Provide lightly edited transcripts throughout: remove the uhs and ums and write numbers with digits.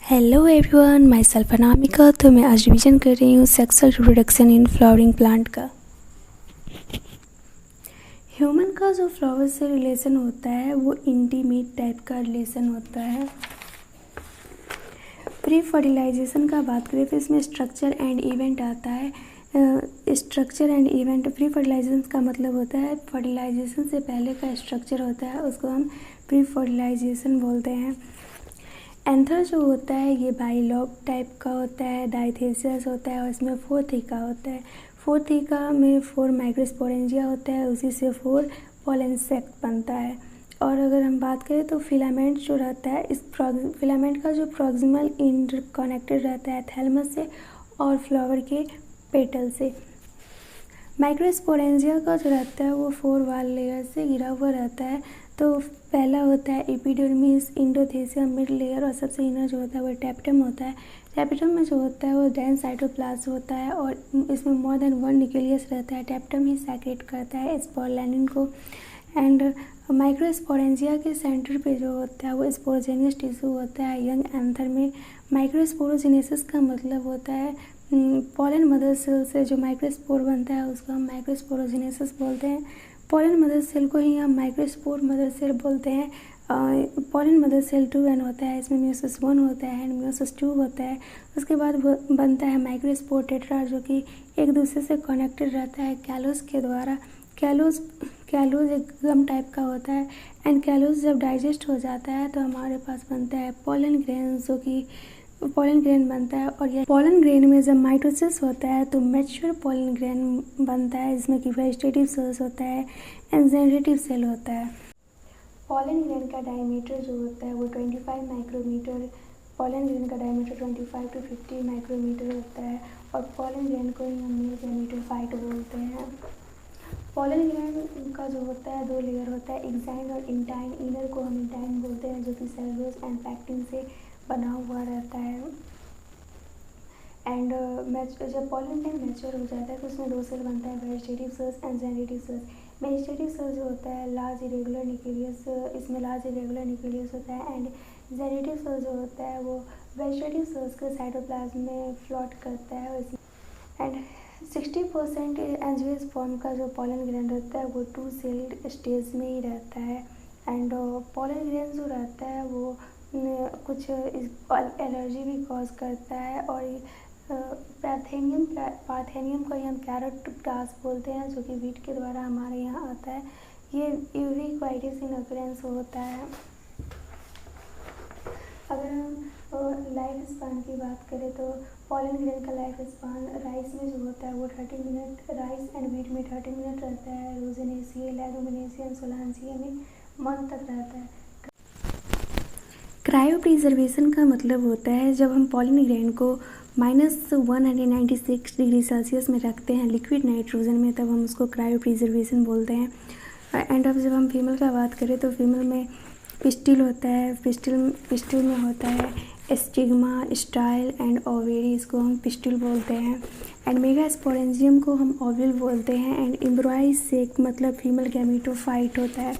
Hello everyone, my self Anamika. तो मैं आज रिवीजन कर रही हूँ sexual reproduction in flowering plant का। ह्यूमन का जो फ्लावर से रिलेशन होता है वो इंटीमेट टाइप का रिलेशन होता है। प्री फर्टिलाइजेशन का बात करें तो इसमें स्ट्रक्चर एंड इवेंट आता है। Structure and event, pre fertilisation का मतलब होता है फर्टिलाइजेशन से पहले का स्ट्रक्चर होता है, उसको हम प्री फर्टिलाइजेशन बोलते हैं। एंथर जो होता है ये बाइलॉब टाइप का होता है, डाइथेसियस होता है और इसमें 4 थीका होता है। 4 थीका में 4 माइक्रोस्पोरेंजिया होता है, उसी से 4 पॉलन सेक्ट बनता है। और अगर हम बात करें तो फिलामेंट जो रहता है, इस फिलामेंट का जो प्रॉक्सिमल इंटर कनेक्टेड रहता है थैलमस से और फ्लावर के पेटल से। माइक्रोस्पोरेंजिया का जो रहता है वो 4 वाल लेयर से घिरा हुआ रहता है। तो पहला होता है एपिडर्मिस, इंडोथेसियम, मिड लेयर और सबसे इनर जो होता है वो टैप्टम होता है। टैप्टम में जो होता है वो डेंस साइटोप्लाज्म होता है और इसमें मोर देन 1 न्यूक्लियस रहता है। टैप्टम ही सेक्रेट करता है स्पोरलैनिन को। एंड माइक्रोस्पोरेंजिया के सेंटर पे जो होता है वो स्पोरोजेनियस टिश्यू होता है यंग एंथर में। माइक्रोस्पोरोजेनेसिस का मतलब होता है पॉलन मदर सेल से जो माइक्रोस्पोर बनता है उसको हम माइक्रोस्पोरोजेनेसिस बोलते हैं। पॉलन मदर सेल को ही हम माइक्रोस्पोर मदर सेल बोलते हैं। पॉलन मदर सेल 2n होता है, इसमें म्यूसिस 1 होता है एंड म्यूसिस 2 होता है। उसके बाद बनता है माइक्रोस्पोर टेट्रा जो कि एक दूसरे से कनेक्टेड रहता है कैलोस के द्वारा। कैलोस एक गम टाइप का होता है एंड कैलोस जब डाइजेस्ट हो जाता है तो हमारे पास बनता है पॉलन ग्रेन, जो कि पॉलन ग्रेन बनता है। और यह पॉलन ग्रेन में जब माइटोसिस होता है तो मैच्योर पॉलन ग्रेन बनता है, जिसमें कि वेजिटेटिव सेल्स होता है एंड जेनरेटिव सेल होता है। पॉलन ग्रेन का डायमीटर जो होता है वो 25 माइक्रोमीटर, पॉलन ग्रेन का डायमीटर 25 to 50 माइक्रोमीटर होता है और पॉलन ग्रेन को ही हम मेल गैमेटोफाइट फाइट बोलते हैं। पॉलन ग्रेन का जो होता है 2 लेयर होता है, एक्साइन और इंटाइन। इनर को हम इंटाइन बोलते हैं जो कि सेलुलोज एंड पैक्टिन से बना हुआ रहता है। एंड जब पॉलन ग्रेन मैच्योर हो जाता है तो उसमें 2 सेल बनता है, vegetative cells and generative cells. Vegetative cells जो होता है लार्ज इरेगुलर न्यूक्लियस, इसमें लार्ज इरेगुलर न्यूक्लियस होता है एंड जेनरेटिव सेल्स जो होता है वो वेजिटेटिव सेल्स के साइटोप्लाज्म में फ्लोट करता है। एंड 60% एंजियोस्पर्म का जो पॉलन ग्रेन रहता है वो 2 सेल्ड स्टेज में ही रहता है। एंड पॉलन ग्रेन जो रहता है वो कुछ एलर्जी भी कॉज करता है और पार्थेनियम को हम कैरेट ग्रास बोलते हैं जो कि वीट के द्वारा हमारे यहाँ आता है। ये यूरिक्वाइटिस इन अकरेंस होता है। अगर हम लाइफ स्पान की बात करें तो पॉलन ग्रेन का लाइफ स्पान राइस में जो होता है वो 30 मिनट, राइस एंड वीट में 30 मिनट रहता है, रोजेनेसिए, लेगुमिनेसिए एंड सोलांसिए में मंथ तक रहता है। क्रायो प्रिजर्वेशन का मतलब होता है जब हम पॉलन ग्रेन को -196 डिग्री सेल्सियस में रखते हैं लिक्विड नाइट्रोजन में, तब हम उसको क्रायो प्रिजर्वेशन बोलते हैं। एंड अब जब हम फीमेल का बात करें तो फीमेल में पिस्टिल होता है, पिस्टिल में होता है स्टिग्मा, स्टाइल एंड ओवेरी, इसको हम पिस्टिल बोलते हैं। एंड मेगास्पोरेंजियम को हम ओव्यूल बोलते हैं। एंड एम्ब्रॉय सेक मतलब फीमेल गैमेटोफाइट होता है।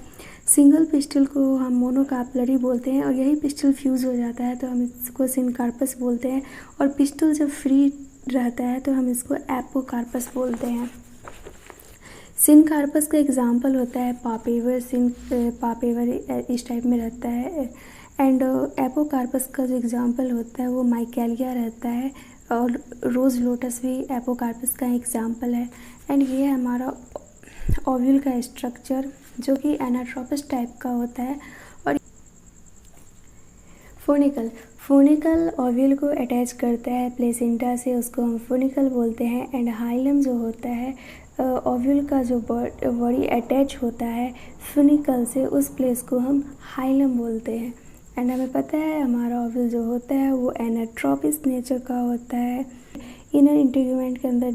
सिंगल पिस्टिल को हम मोनोकार्पलरी बोलते हैं और यही पिस्टिल फ्यूज़ हो जाता है तो हम इसको सिनकार्पस बोलते हैं। और पिस्टिल जब फ्री रहता है तो हम इसको एपोकार्पस बोलते हैं। सिनकार्पस का एग्जाम्पल होता है पापेवर, पापेवर इस टाइप में रहता है। एंड एपोकार्पस का जो एग्जाम्पल होता है वो माइकेलिया रहता है और रोज़ लोटस भी एपोकार्पस का एग्जाम्पल है। एंड ये हमारा ओव्यूल का स्ट्रक्चर जो कि एनाट्रोपस टाइप का होता है। और फोनिकल ओव्यूल को अटैच करता है प्लेसेंटा से, उसको हम फोनिकल बोलते हैं। एंड हाइलम जो होता है ओव्यूल का जो बॉडी अटैच होता है फोनिकल से, उस प्लेस को हम हाइलम बोलते हैं। एंड हमें पता है हमारा ओव्यूल जो होता है वो एनाट्रोपिस नेचर का होता है। इनर इंटीग्यूमेंट के अंदर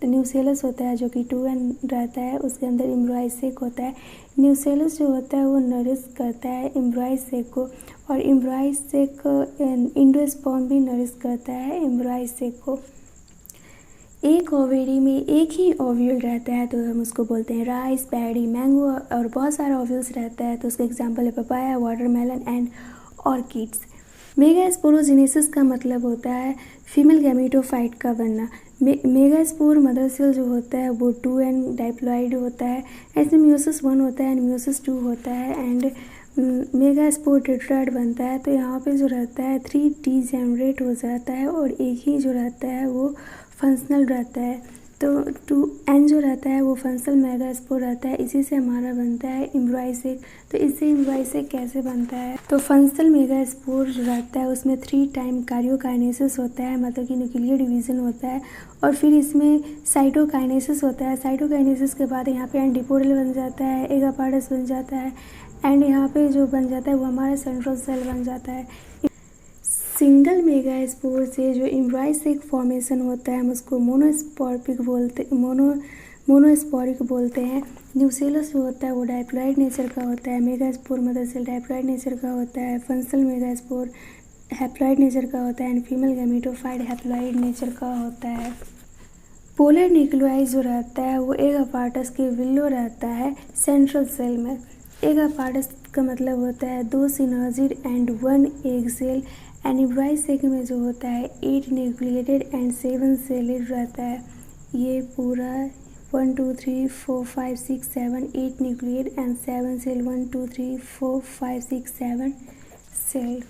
न्यूसेलस होता है जो कि 2n रहता है, उसके अंदर एम्ब्रॉय सेक होता है। न्यूसेलस जो होता है वो नरिश करता है एम्ब्रॉय सेक को और एम्ब्रॉय सेक इंडोस्पर्म भी नरिश करता है एम्ब्रॉय सेक को। एक ओवेरी में एक ही ओव्यूल रहता है तो हम उसको बोलते हैं राइस, पैडी, मैंगो और बहुत सारे ओव्यूल्स रहता है तो उसका एग्जांपल है papaya, watermelon and orchids. Megasporogenesis का मतलब होता है फीमेल गैमेटोफाइट का बनना। मेगास्पोर मदर सेल जो होता है वो 2n डाइप्लॉइड होता है। ऐसे म्यूसिस 1 होता है एंड म्यूसिस 2 होता है एंड मेगास्पोर टेट्राड बनता है। तो यहाँ पे जो रहता है 3T जनरेट हो जाता है और एक ही जो रहता है वो फंक्शनल रहता है। तो 2n जो रहता है वो फंक्शनल मेगास्पोर रहता है। इसी से हमारा बनता है एम्ब्रॉयसेक। तो इससे एम्ब्रॉयसेक कैसे बनता है, तो फंक्शनल मेगास्पोर जो रहता है उसमें 3 टाइम कार्योकाइनेसिस होता है, मतलब कि न्यूक्लियर डिवीजन होता है और फिर इसमें साइटोकाइनेसिस होता है। साइटोकाइनेसिस के बाद यहाँ पे एंटीपोडल बन जाता है, एगापार्टस बन जाता है एंड यहाँ पे जो बन जाता है वो हमारा सेंट्रल सेल बन जाता है। सिंगल मेगास्पोर से जो एम्ब्रॉयसेक फॉर्मेशन होता है हम उसको मोनोस्पोरिक बोलते हैं। न्यूसेलस जो होता है वो डाइप्लॉइड नेचर का होता है। Megaspore mother cell diploid nature का होता है। फंक्शनल मेगास्पोर हैप्लॉइड नेचर का होता है and female gametophyte haploid nature का होता है। पोलर न्यूक्लियाई जो रहता है वो एगापार्टस के विलो रहता है सेंट्रल सेल में। एगापार्टस का मतलब होता है 2 synergid and 1 egg cell and embryo sac में जो होता है 8 न्यूक्लिएटेड एंड 7 सेलेड रहता है। ये पूरा 1 2 3 4 5 6 7 8 न्यूक्लिएट एंड 7 सेल 1 2 3 4 5 6 7 सेल।